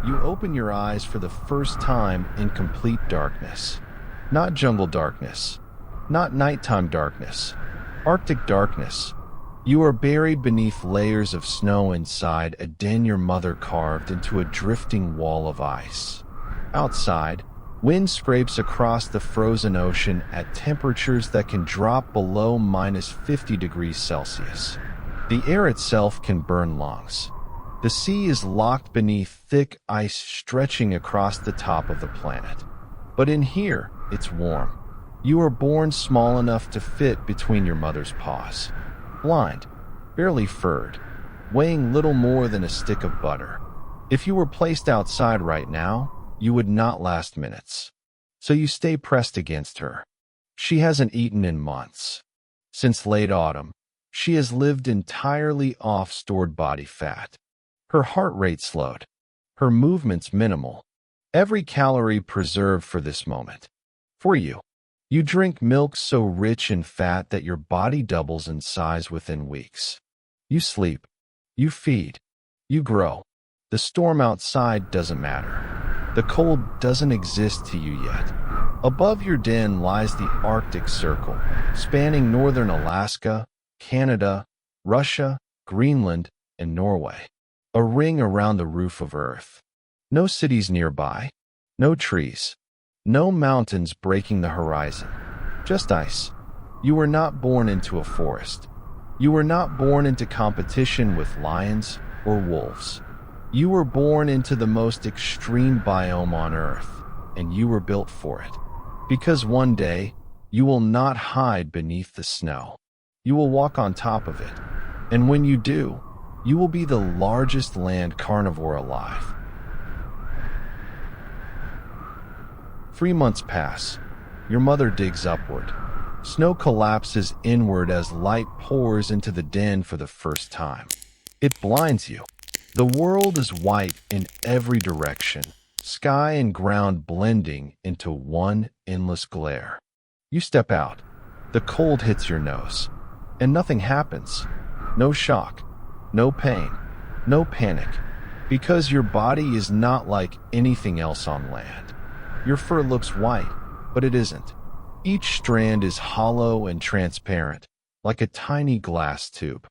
You open your eyes for the first time in complete darkness. Not jungle darkness. Not nighttime darkness. Arctic darkness. You are buried beneath layers of snow inside a den your mother carved into a drifting wall of ice. Outside, wind scrapes across the frozen ocean at temperatures that can drop below -50 degrees Celsius. The air itself can burn lungs. The sea is locked beneath thick ice stretching across the top of the planet. But in here, it's warm. You are born small enough to fit between your mother's paws. Blind, barely furred, weighing little more than a stick of butter. If you were placed outside right now, you would not last minutes. So you stay pressed against her. She hasn't eaten in months. Since late autumn, she has lived entirely off stored body fat. Her heart rate slowed. Her movements minimal. Every calorie preserved for this moment. For you. You drink milk so rich in fat that your body doubles in size within weeks. You sleep. You feed. You grow. The storm outside doesn't matter. The cold doesn't exist to you yet. Above your den lies the Arctic Circle, spanning northern Alaska, Canada, Russia, Greenland, and Norway. A ring around the roof of Earth. No cities nearby. No trees. No mountains breaking the horizon. Just ice. You were not born into a forest. You were not born into competition with lions or wolves. You were born into the most extreme biome on Earth, and you were built for it. Because one day, you will not hide beneath the snow. You will walk on top of it. And when you do, you will be the largest land carnivore alive. 3 months pass. Your mother digs upward. Snow collapses inward as light pours into the den for the first time. It blinds you. The world is white in every direction, sky and ground blending into one endless glare. You step out. The cold hits your nose. And nothing happens. No shock. No pain. No panic. Because your body is not like anything else on land. Your fur looks white, but it isn't. Each strand is hollow and transparent, like a tiny glass tube.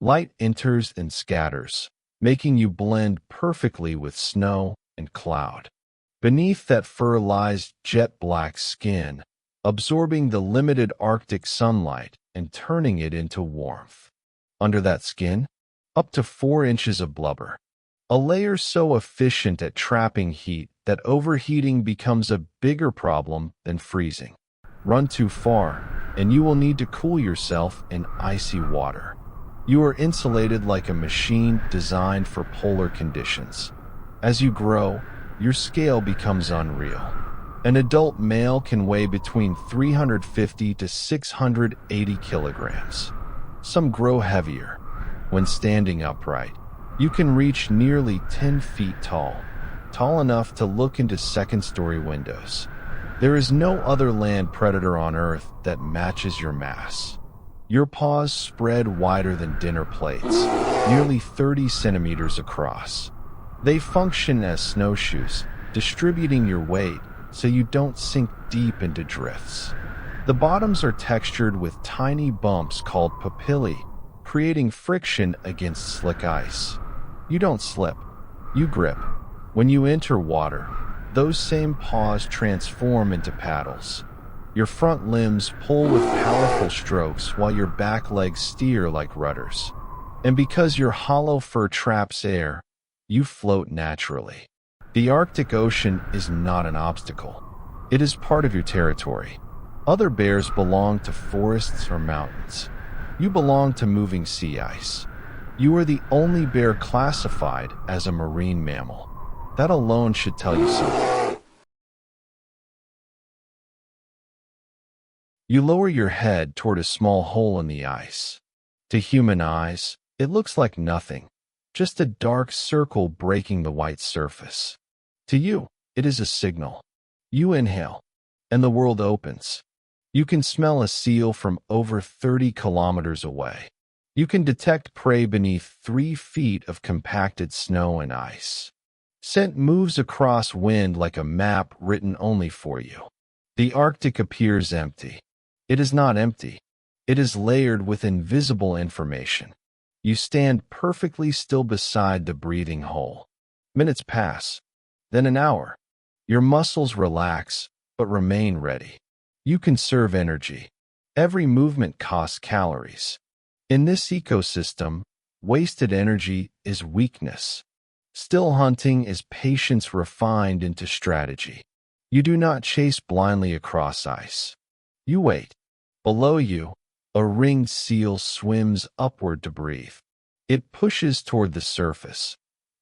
Light enters and scatters, making you blend perfectly with snow and cloud. Beneath that fur lies jet-black skin, absorbing the limited Arctic sunlight and turning it into warmth. Under that skin, up to 4 inches of blubber. A layer so efficient at trapping heat that overheating becomes a bigger problem than freezing. Run too far, and you will need to cool yourself in icy water. You are insulated like a machine designed for polar conditions. As you grow, your scale becomes unreal. An adult male can weigh between 350 to 680 kilograms. Some grow heavier. When standing upright, you can reach nearly 10 feet tall enough to look into second-story windows. There is no other land predator on Earth that matches your mass. Your paws spread wider than dinner plates, nearly 30 centimeters across. They function as snowshoes, distributing your weight so you don't sink deep into drifts. The bottoms are textured with tiny bumps called papillae, creating friction against slick ice. You don't slip, you grip. When you enter water, those same paws transform into paddles. Your front limbs pull with powerful strokes while your back legs steer like rudders. And because your hollow fur traps air, you float naturally. The Arctic Ocean is not an obstacle. It is part of your territory. Other bears belong to forests or mountains. You belong to moving sea ice. You are the only bear classified as a marine mammal. That alone should tell you something. You lower your head toward a small hole in the ice. To human eyes, it looks like nothing, just a dark circle breaking the white surface. To you, it is a signal. You inhale, and the world opens. You can smell a seal from over 30 kilometers away. You can detect prey beneath 3 feet of compacted snow and ice. Scent moves across wind like a map written only for you. The Arctic appears empty. It is not empty. It is layered with invisible information. You stand perfectly still beside the breathing hole. Minutes pass, then an hour. Your muscles relax, but remain ready. You conserve energy. Every movement costs calories. In this ecosystem, wasted energy is weakness. Still hunting is patience refined into strategy. You do not chase blindly across ice. You wait. Below you, a ringed seal swims upward to breathe. It pushes toward the surface,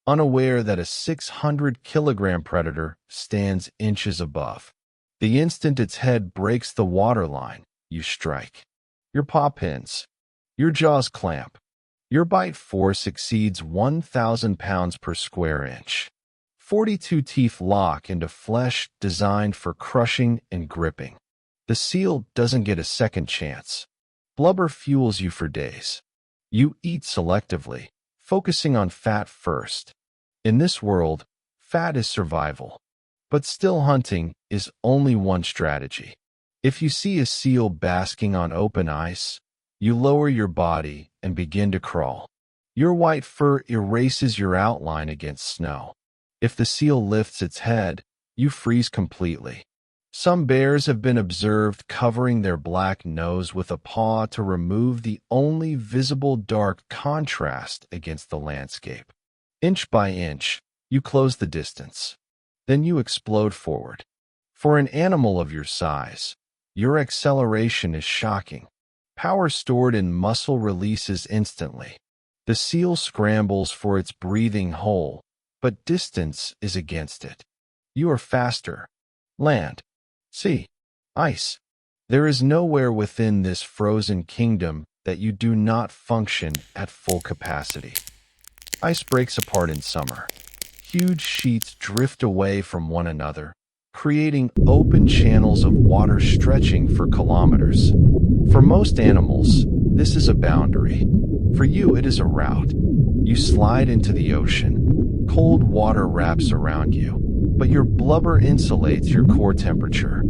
unaware that a 600-kilogram predator stands inches above. The instant its head breaks the waterline, you strike. Your paw pins. Your jaws clamp. Your bite force exceeds 1,000 pounds per square inch. 42 teeth lock into flesh designed for crushing and gripping. The seal doesn't get a second chance. Blubber fuels you for days. You eat selectively, focusing on fat first. In this world, fat is survival. But still hunting is only one strategy. If you see a seal basking on open ice, you lower your body and begin to crawl. Your white fur erases your outline against snow. If the seal lifts its head, you freeze completely. Some bears have been observed covering their black nose with a paw to remove the only visible dark contrast against the landscape. Inch by inch, you close the distance. Then you explode forward. For an animal of your size, your acceleration is shocking. Power stored in muscle releases instantly. The seal scrambles for its breathing hole, but distance is against it. You are faster. Land. Sea. Ice. There is nowhere within this frozen kingdom that you do not function at full capacity. Ice breaks apart in summer. Huge sheets drift away from one another, creating open channels of water stretching for kilometers. For most animals, this is a boundary. For you, it is a route. You slide into the ocean. Cold water wraps around you, but your blubber insulates your core temperature.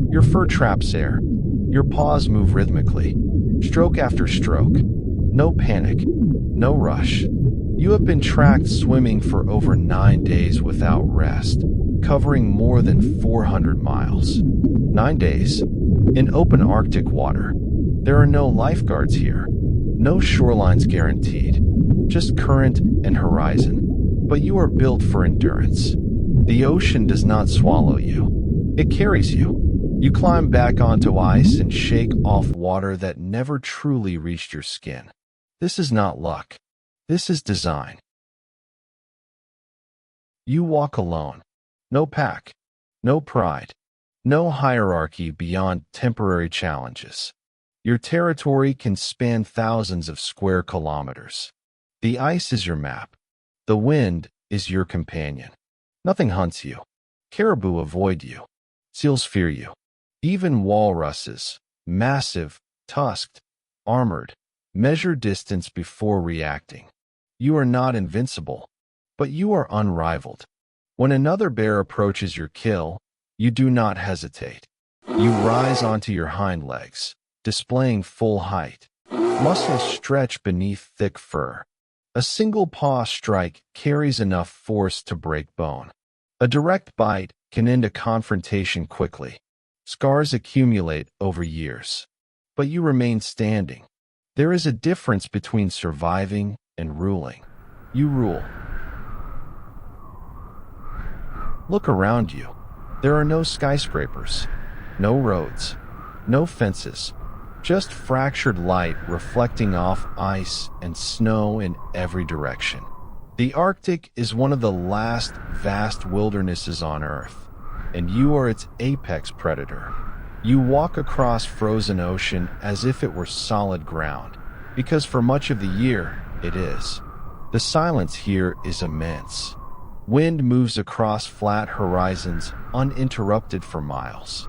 Your fur traps air. Your paws move rhythmically, stroke after stroke. No panic, no rush. You have been tracked swimming for over 9 days without rest, covering more than 400 miles. 9 days. In open Arctic water. There are no lifeguards here. No shorelines guaranteed. Just current and horizon. But you are built for endurance. The ocean does not swallow you. It carries you. You climb back onto ice and shake off water that never truly reached your skin. This is not luck. This is design. You walk alone. No pack. No pride. No hierarchy beyond temporary challenges. Your territory can span thousands of square kilometers. The ice is your map. The wind is your companion. Nothing hunts you. Caribou avoid you. Seals fear you. Even walruses, massive, tusked, armored, measure distance before reacting. You are not invincible, but you are unrivaled. When another bear approaches your kill, you do not hesitate. You rise onto your hind legs, displaying full height. Muscles stretch beneath thick fur. A single paw strike carries enough force to break bone. A direct bite can end a confrontation quickly. Scars accumulate over years. But you remain standing. There is a difference between surviving and ruling. You rule. Look around you. There are no skyscrapers, no roads, no fences, just fractured light reflecting off ice and snow in every direction. The Arctic is one of the last vast wildernesses on Earth, and you are its apex predator. You walk across frozen ocean as if it were solid ground, because for much of the year, it is. The silence here is immense. Wind moves across flat horizons uninterrupted for miles.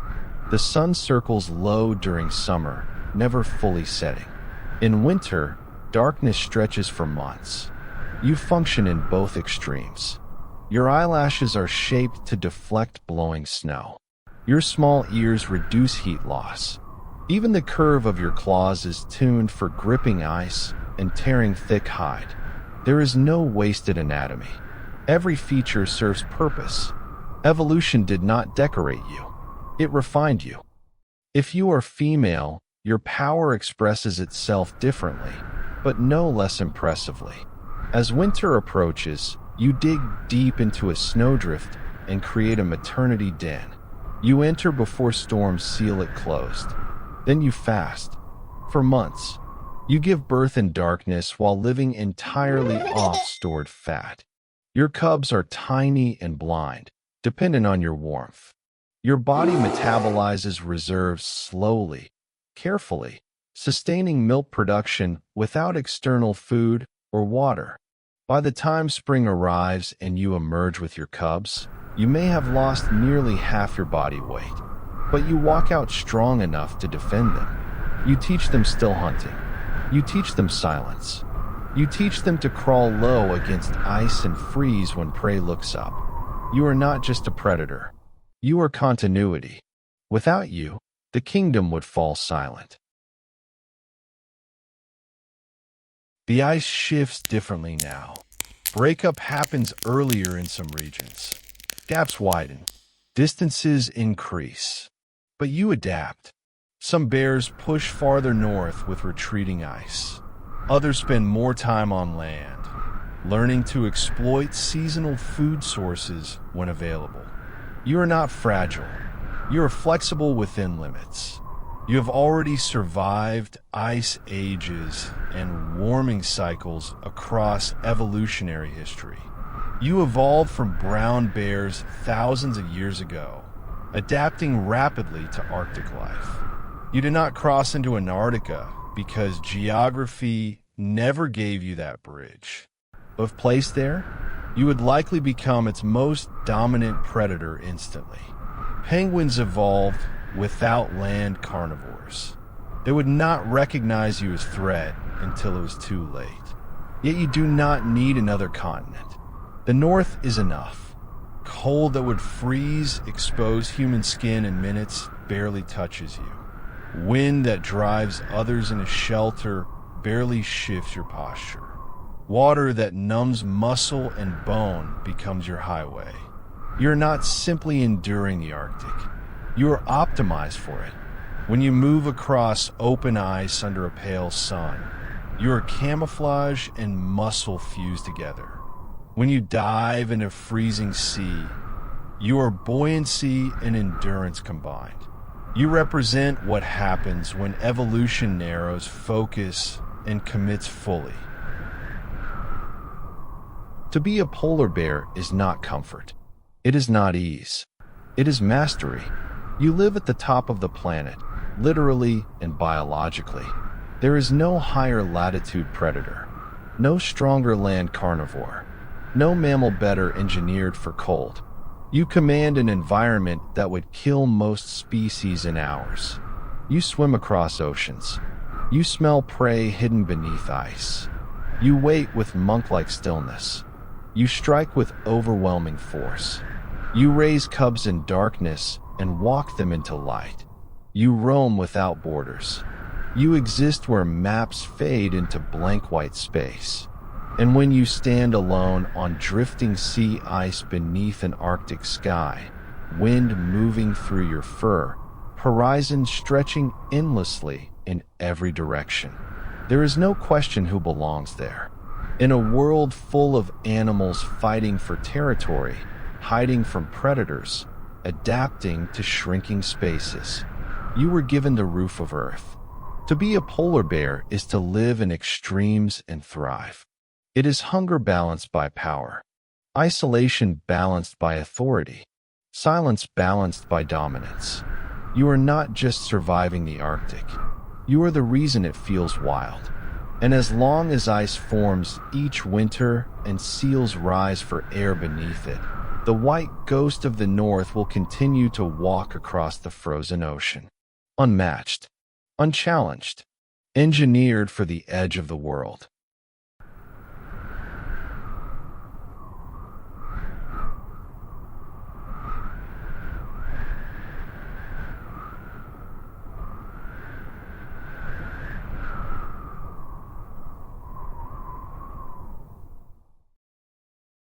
The sun circles low during summer, never fully setting. In winter, darkness stretches for months. You function in both extremes. Your eyelashes are shaped to deflect blowing snow. Your small ears reduce heat loss. Even the curve of your claws is tuned for gripping ice and tearing thick hide. There is no wasted anatomy. Every feature serves purpose. Evolution did not decorate you. It refined you. If you are female, your power expresses itself differently, but no less impressively. As winter approaches, you dig deep into a snowdrift and create a maternity den. You enter before storms seal it closed. Then you fast. For months, you give birth in darkness while living entirely off stored fat. Your cubs are tiny and blind, dependent on your warmth. Your body metabolizes reserves slowly, carefully, sustaining milk production without external food or water. By the time spring arrives and you emerge with your cubs, you may have lost nearly half your body weight, but you walk out strong enough to defend them. You teach them still hunting. You teach them silence. You teach them to crawl low against ice and freeze when prey looks up. You are not just a predator. You are continuity. Without you, the kingdom would fall silent. The ice shifts differently now. Breakup happens earlier in some regions. Gaps widen. Distances increase. But you adapt. Some bears push farther north with retreating ice. Others spend more time on land, learning to exploit seasonal food sources when available. You are not fragile. You are flexible within limits. You have already survived ice ages and warming cycles across evolutionary history. You evolved from brown bears thousands of years ago, adapting rapidly to Arctic life. You did not cross into Antarctica because geography never gave you that bridge. If placed there, you would likely become its most dominant predator instantly. Penguins evolved without land carnivores. They would not recognize you as a threat until it was too late. Yet you do not need another continent. The North is enough. Cold that would freeze, expose human skin in minutes barely touches you. Wind that drives others into shelter barely shifts your posture. Water that numbs muscle and bone becomes your highway. You're not simply enduring the Arctic. You are optimized for it. When you move across open ice under a pale sun, your camouflage and muscle fuse together. When you dive in a freezing sea, your buoyancy and endurance combined. You represent what happens when evolution narrows focus and commits fully. To be a polar bear is not comfort. It is not ease. It is mastery. You live at the top of the planet, literally and biologically. There is no higher latitude predator, no stronger land carnivore, no mammal better engineered for cold. You command an environment that would kill most species in hours. You swim across oceans. You smell prey hidden beneath ice. You wait with monk-like stillness. You strike with overwhelming force. You raise cubs in darkness and walk them into light. You roam without borders. You exist where maps fade into blank white space. And when you stand alone on drifting sea ice beneath an Arctic sky, wind moving through your fur, horizon stretching endlessly in every direction, there is no question who belongs there. In a world full of animals fighting for territory, hiding from predators, adapting to shrinking spaces, you were given the roof of Earth. To be a polar bear is to live in extremes and thrive. It is hunger balanced by power, isolation balanced by authority, silence balanced by dominance. You are not just surviving the Arctic. You are the reason it feels wild. And as long as ice forms each winter and seals rise for air beneath it, the white ghost of the North will continue to walk across the frozen ocean. Unmatched, unchallenged, engineered for the edge of the world.